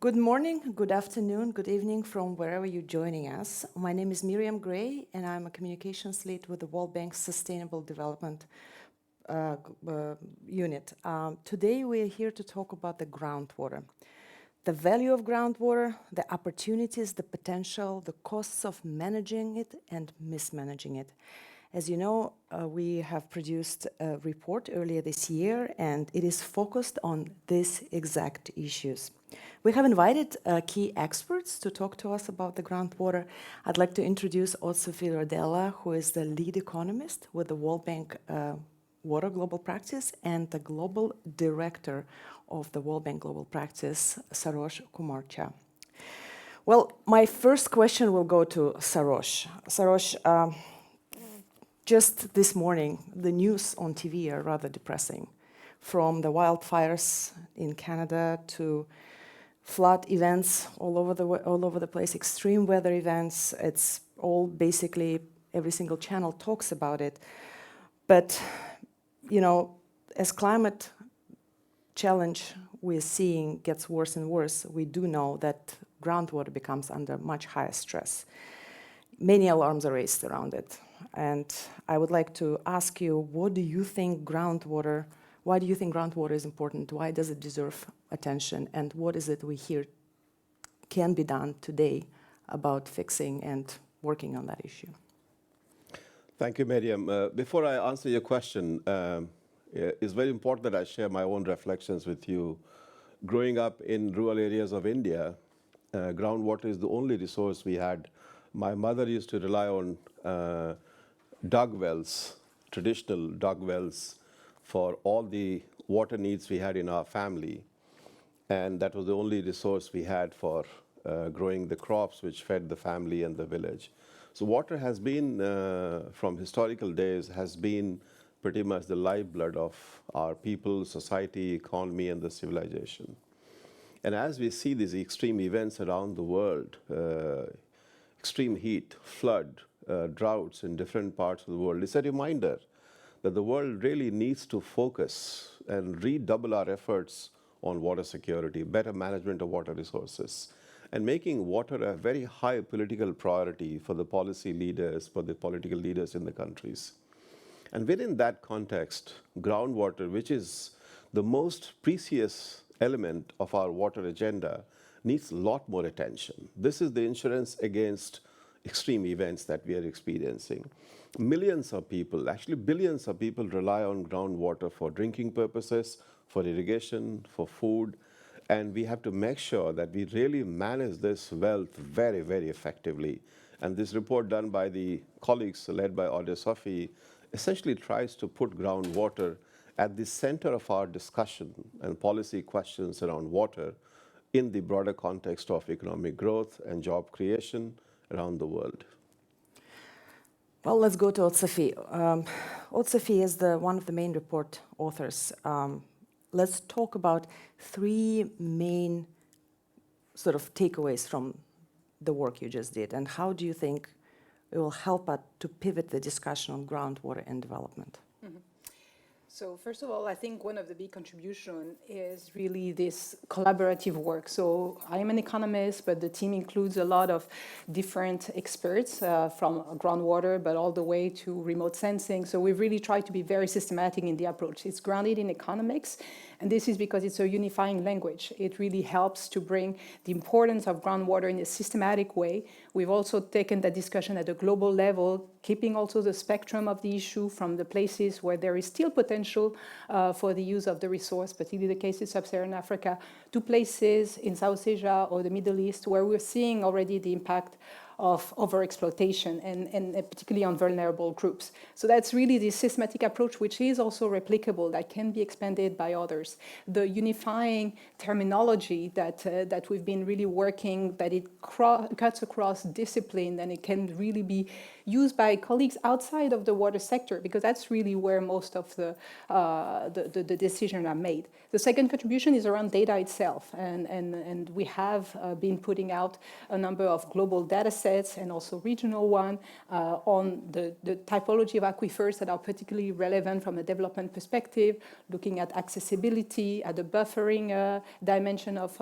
Good morning, good afternoon, good evening from wherever you're joining us. My name is Miriam Gray, and I'm a communications lead with the World Bank's Sustainable Development Unit. Today, we're here to talk about the groundwater. The value of groundwater, the opportunities, the potential, the costs of managing it and mismanaging it. As you know, we have produced a report earlier this year, and it is focused on these exact issues. We have invited key experts to talk to us about the groundwater. I'd like to introduce Sophie Rodella, who is the lead economist with the World Bank Water Global Practice and the Global Director of the World Bank Global Practice, Sarosh Kumarcha. Well, my first question will go to Sarosh. Sarosh, just this morning, the news on TV are rather depressing. From the wildfires in Canada to flood events all over the place, extreme weather events, it's all basically, every single channel talks about it. But, you know, as climate challenge we're seeing gets worse and worse, we do know that groundwater becomes under much higher stress. Many alarms are raised around it. And I would like to ask you, why do you think groundwater is important? Why does it deserve attention? And what is it we hear can be done today about fixing and working on that issue? Thank you, Miriam. Before I answer your question, it's very important that I share my own reflections with you. Growing up in rural areas of India, groundwater is the only resource we had. My mother used to rely on dug wells, traditional dug wells, for all the water needs we had in our family. And that was the only resource we had for growing the crops which fed the family and the village. So water has been, from historical days, has been pretty much the lifeblood of our people, society, economy, and the civilization. And as we see these extreme events around the world, extreme heat, flood, droughts in different parts of the world, it's a reminder that the world really needs to focus and redouble our efforts on water security, better management of water resources, and making water a very high political priority for the policy leaders, for the political leaders in the countries. And within that context, groundwater, which is the most precious element of our water agenda, needs a lot more attention. This is the insurance against extreme events that we are experiencing. Millions of people, actually billions of people, rely on groundwater for drinking purposes, for irrigation, for food, and we have to make sure that we really manage this wealth very, very effectively. And this report done by the colleagues led by Sophie essentially tries to put groundwater at the center of our discussion and policy questions around water in the broader context of economic growth and job creation around the world. Well, let's go to Sophie. Sophie is one of the main report authors. Let's talk about three main sort of takeaways from the work you just did, and how do you think it will help us to pivot the discussion on groundwater and development? Mm-hmm. So first of all, I think one of the big contributions is really this collaborative work. So I am an economist, but the team includes a lot of different experts from groundwater, but all the way to remote sensing. So we've really tried to be very systematic in the approach. It's grounded in economics, and this is because it's a unifying language. It really helps to bring the importance of groundwater in a systematic way. We've also taken that discussion at a global level, keeping also the spectrum of the issue from the places where there is still potential for the use of the resource, particularly the case in sub-Saharan Africa, to places in South Asia or the Middle East where we're seeing already the impact of overexploitation and particularly on vulnerable groups. So that's really the systematic approach, which is also replicable, that can be expanded by others. The unifying terminology that we've been really working, that it cuts across discipline, and it can really be used by colleagues outside of the water sector, because that's really where most of the decisions are made. The second contribution is around data itself, and we have been putting out a number of global data sets sets and also regional one on the typology of aquifers that are particularly relevant from a development perspective, looking at accessibility, at the buffering dimension of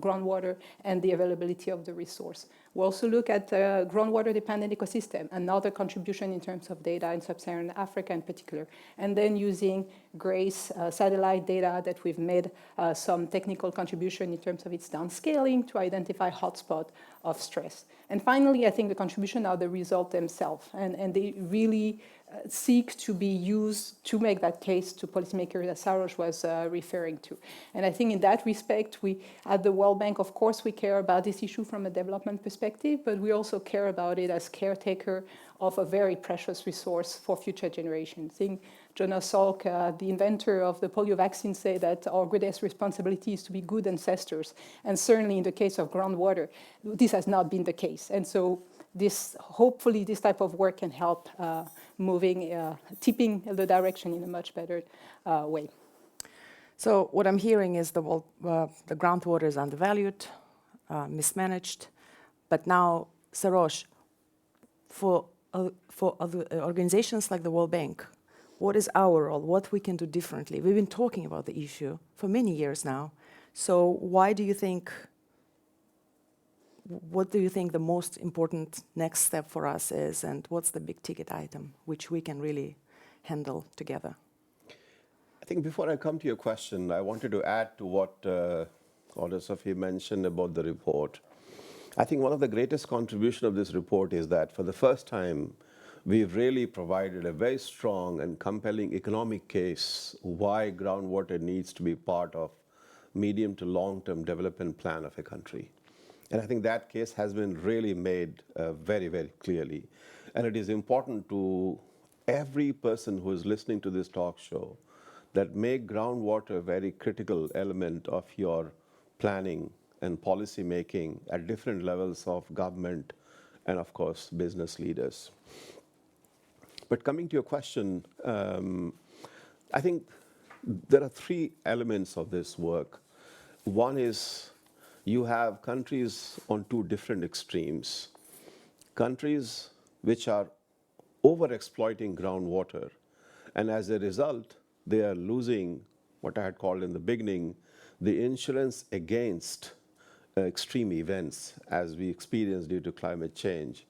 groundwater, and the availability of the resource. We also look at groundwater-dependent ecosystem, another contribution in terms of data in sub-Saharan Africa in particular, and then using GRACE satellite data that we've made some technical contribution in terms of its downscaling to identify hotspot of stress. And finally, I think the contribution are the result themselves, and they really seek to be used to make that case to policymakers that Sarosh was referring to. And I think in that respect, we at the World Bank, of course, we care about this issue from a development perspective, but we also care about it as caretaker of a very precious resource for future generations. I think Jonas Salk, the inventor of the polio vaccine, said that our greatest responsibility is to be good ancestors. And certainly in the case of groundwater, this has not been the case. And so hopefully this type of work can help tipping the direction in a much better way. So what I'm hearing is the groundwater is undervalued, mismanaged, but now, Sarosh, for other organizations like the World Bank, what is our role? What we can do differently? We've been talking about the issue for many years now. So what do you think the most important next step for us is, and what's the big ticket item which we can really handle together? I think before I come to your question, I wanted to add to what Sophie mentioned about the report. I think one of the greatest contributions of this report is that for the first time, we've really provided a very strong and compelling economic case why groundwater needs to be part of medium to long-term development plan of a country. And I think that case has been really made very, very clearly. And it is important to every person who is listening to this talk show that make groundwater a very critical element of your planning and policy making at different levels of government and, of course, business leaders. But coming to your question, I think there are three elements of this work. One is you have countries on two different extremes. Countries which are overexploiting groundwater, and as a result, they are losing what I had called in the beginning the insurance against extreme events as we experience due to climate change.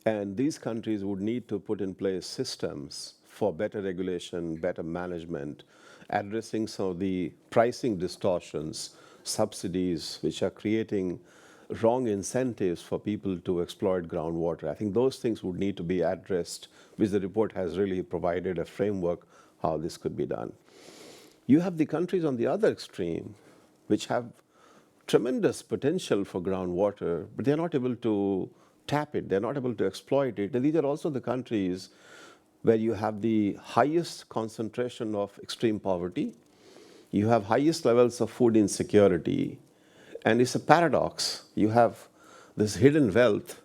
And these countries would need to put in place systems for better regulation, better management, addressing some of the pricing distortions, subsidies, which are creating wrong incentives for people to exploit groundwater. I think those things would need to be addressed, which the report has really provided a framework how this could be done. You have the countries on the other extreme, which have tremendous potential for groundwater, but they're not able to tap it, they're not able to exploit it. And these are also the countries where you have the highest concentration of extreme poverty, you have highest levels of food insecurity, and it's a paradox. You have this hidden wealth,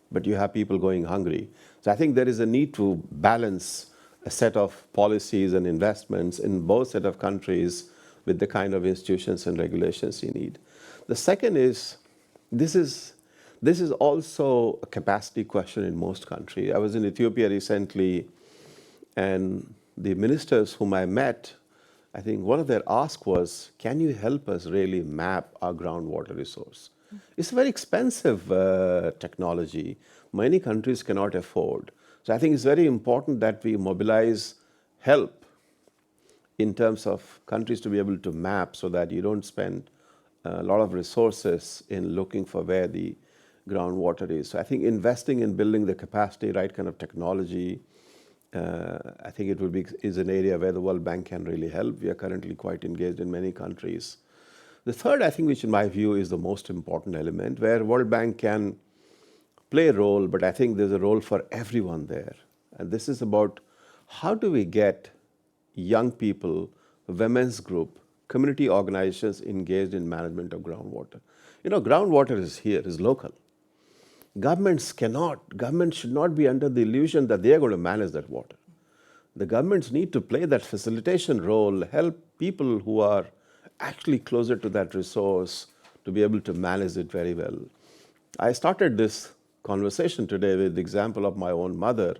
but you have people going hungry. So I think there is a need to balance a set of policies and investments in both set of countries with the kind of institutions and regulations you need. The second is, this is also a capacity question in most countries. I was in Ethiopia recently, and the ministers whom I met, I think one of their asks was, can you help us really map our groundwater resource? It's a very expensive technology. Many countries cannot afford. So I think it's very important that we mobilize help in terms of countries to be able to map so that you don't spend a lot of resources in looking for where the groundwater is. So I think investing in building the capacity, right kind of technology, I think is an area where the World Bank can really help. We are currently quite engaged in many countries. The third, I think, which in my view is the most important element, where World Bank can play a role, but I think there's a role for everyone there. And this is about how do we get young people, women's group, community organizations engaged in management of groundwater. You know, groundwater is here, is local. Governments should not be under the illusion that they are going to manage that water. The governments need to play that facilitation role, help people who are actually closer to that resource to be able to manage it very well. I started this conversation today with the example of my own mother,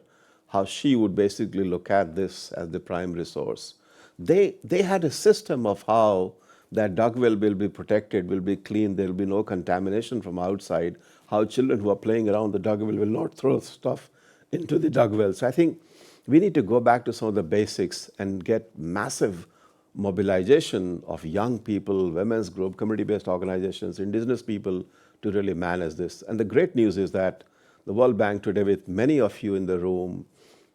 how she would basically look at this as the prime resource. They had a system of how that dug well will be protected, will be clean, there will be no contamination from outside, how children who are playing around the dug well will not throw stuff into the dug well. So I think we need to go back to some of the basics and get massive mobilization of young people, women's group, community-based organizations, indigenous people to really manage this. And the great news is that the World Bank today, with many of you in the room,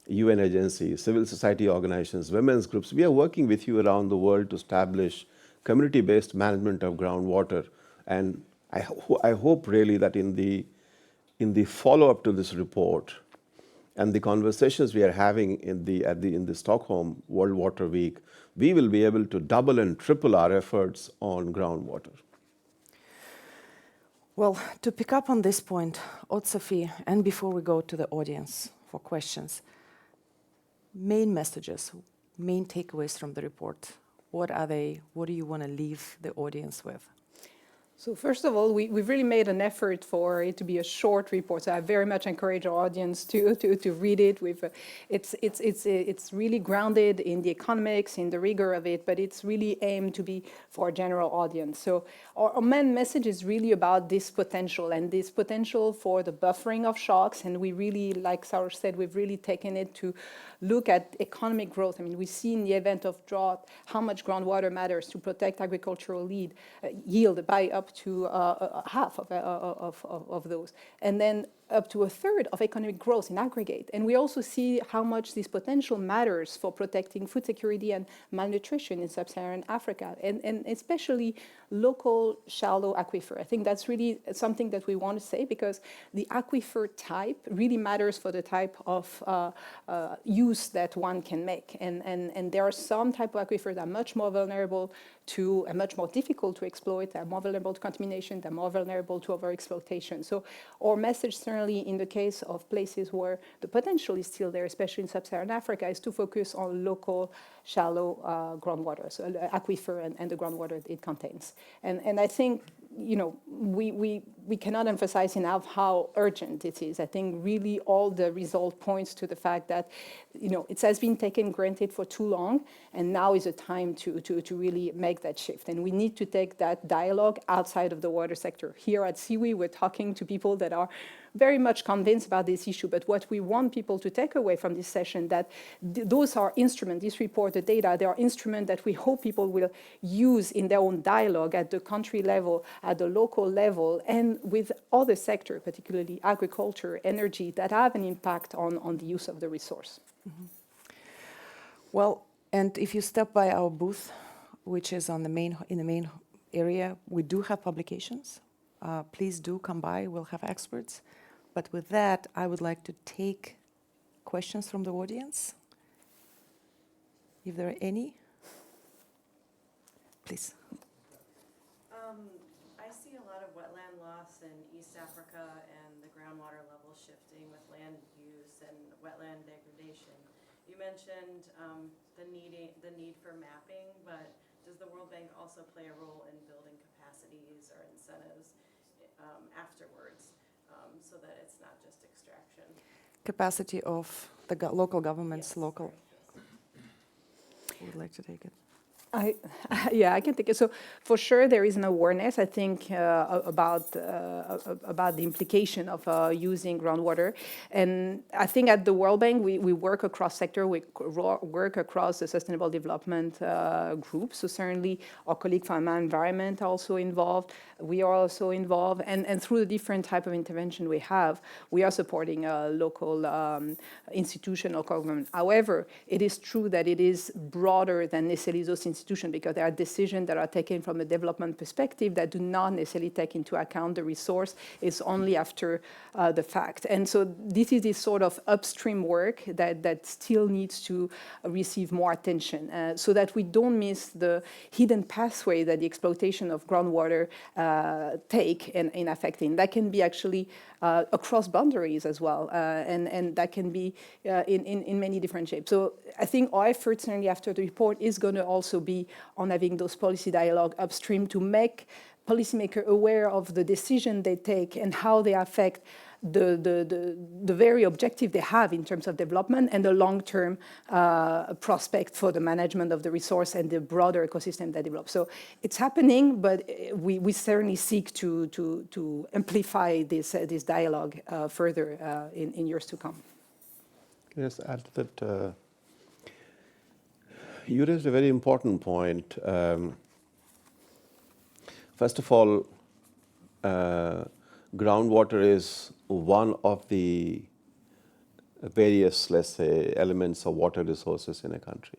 UN agencies, civil society organizations, women's groups, we are working with you around the world to establish community-based management of groundwater. And I hope really that in the follow-up to this report and the conversations we are having in the Stockholm World Water Week, we will be able to double and triple our efforts on groundwater. Well, to pick up on this point, Otsafi, and before we go to the audience for questions, main messages, main takeaways from the report, what are they? What do you want to leave the audience with? So first of all, we've really made an effort for it to be a short report. So I very much encourage our audience to read it. It's really grounded in the economics, in the rigor of it, but it's really aimed to be for a general audience. So our main message is really about this potential and this potential for the buffering of shocks. And we really, like Sarah said, we've really taken it to look at economic growth. I mean, we see in the event of drought how much groundwater matters to protect agricultural yield by up to half of those. And then up to a third of economic growth in aggregate. And we also see how much this potential matters for protecting food security and malnutrition in sub-Saharan Africa, and especially local shallow aquifer. I think that's really something that we want to say, because the aquifer type really matters for the type of use that one can make. And there are some type of aquifers that are much more vulnerable to, and much more difficult to exploit, they're more vulnerable to contamination, they're more vulnerable to overexploitation. So our message, certainly in the case of places where the potential is still there, especially in sub-Saharan Africa, is to focus on local shallow groundwater, so aquifer and the groundwater it contains. And I think, you know, we cannot emphasize enough how urgent it is. I think really all the result points to the fact that, you know, it has been taken granted for too long, and now is a time to really make that shift. And we need to take that dialogue outside of the water sector. Here at CIWI, we're talking to people that are very much convinced about this issue, but what we want people to take away from this session, that those are instruments, this report, the data, they are instruments that we hope people will use in their own dialogue at the country level, at the local level, and with other sectors, particularly agriculture, energy, that have an impact on the use of the resource. Mm-hmm. Well, and if you step by our booth, which is in the main area, we do have publications. Please do come by, we'll have experts. But with that, I would like to take questions from the audience. If there are any, please. I see a lot of wetland loss in East Africa and the groundwater level shifting with land use and wetland degradation. You mentioned the need for mapping, but does the World Bank also play a role in building capacities or incentives afterwards, so that it's not just extraction? Capacity of the local governments, yes. Local. Who would like to take it? Yeah, I can take it. So for sure, there is an awareness, I think, about the implication of using groundwater. And I think at the World Bank, we work across sector, we work across the sustainable development group. So certainly our colleague from environment are also involved. We are also involved. And through the different type of intervention we have, we are supporting a local institutional government. However, it is true that it is broader than necessarily those institutions, because there are decisions that are taken from a development perspective that do not necessarily take into account the resource. It's only after the fact. And so this is this sort of upstream work that still needs to receive more attention, so that we don't miss the hidden pathway that the exploitation of groundwater take in affecting. That can be actually across boundaries as well, and that can be in many different shapes. So I think our effort, certainly after the report, is going to also be on having those policy dialogue upstream to make policymakers aware of the decision they take and how they affect the very objective they have in terms of development and the long-term prospect for the management of the resource and the broader ecosystem that develops. So it's happening, but we certainly seek to amplify this dialogue further in years to come. Yes, add to that. You raised a very important point. First of all, groundwater is one of the various, let's say, elements of water resources in a country.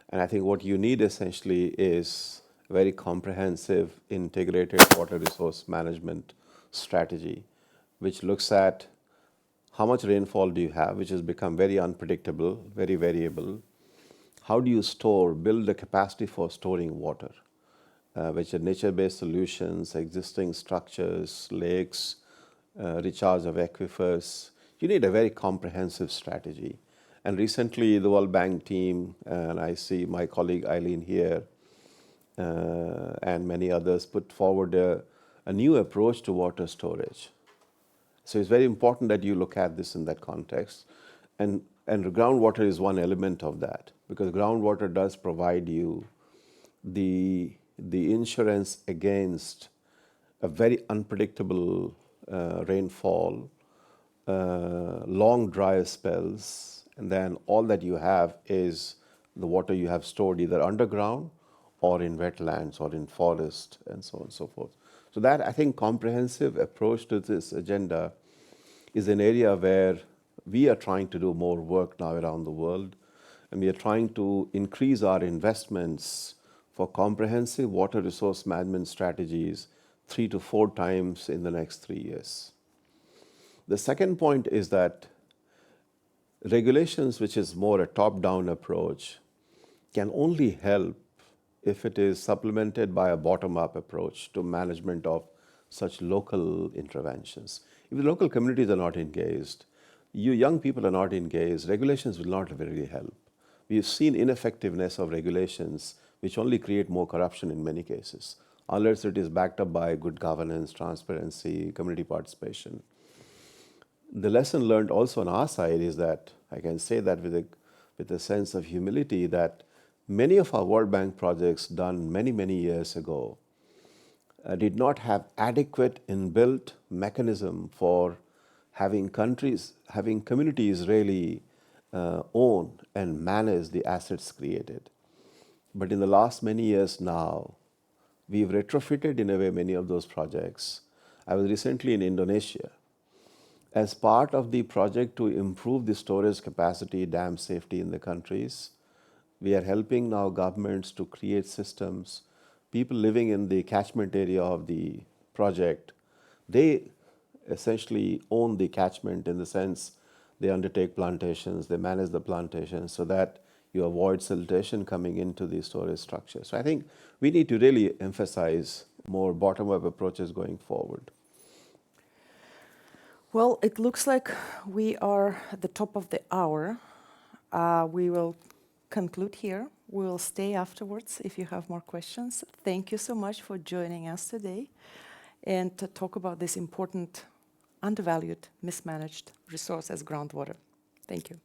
And I think what you need essentially is a very comprehensive, integrated water resource management strategy, which looks at how much rainfall do you have, which has become very unpredictable, very variable. How do you build the capacity for storing water, which are nature-based solutions, existing structures, lakes, recharge of aquifers. You need a very comprehensive strategy. And recently, the World Bank team, and I see my colleague Eileen here, and many others put forward a new approach to water storage. So it's very important that you look at this in that context. And groundwater is one element of that, because groundwater does provide you the insurance against a very unpredictable rainfall, long dry spells, and then all that you have is the water you have stored either underground or in wetlands or in forest and so on and so forth. So that, I think, comprehensive approach to this agenda is an area where we are trying to do more work now around the world, and we are trying to increase our investments for comprehensive water resource management strategies 3 to 4 times in the next 3 years. The second point is that regulations, which is more a top-down approach, can only help if it is supplemented by a bottom-up approach to management of such local interventions. If the local communities are not engaged, you young people are not engaged, regulations will not really help. We've seen ineffectiveness of regulations which only create more corruption in many cases, unless it is backed up by good governance, transparency, community participation. The lesson learned also on our side is that, I can say that with a sense of humility, that many of our World Bank projects done many, many years ago did not have adequate inbuilt mechanism for having communities really own and manage the assets created. But in the last many years now, we've retrofitted in a way many of those projects. I was recently in Indonesia. As part of the project to improve the storage capacity, dam safety in the countries, we are helping now governments to create systems. People living in the catchment area of the project, they essentially own the catchment in the sense they undertake plantations, they manage the plantations so that you avoid siltation coming into the storage structure. So I think we need to really emphasize more bottom-up approaches going forward. Well, it looks like we are at the top of the hour. We will conclude here. We will stay afterwards if you have more questions. Thank you so much for joining us today and to talk about this important, undervalued, mismanaged resource as groundwater. Thank you.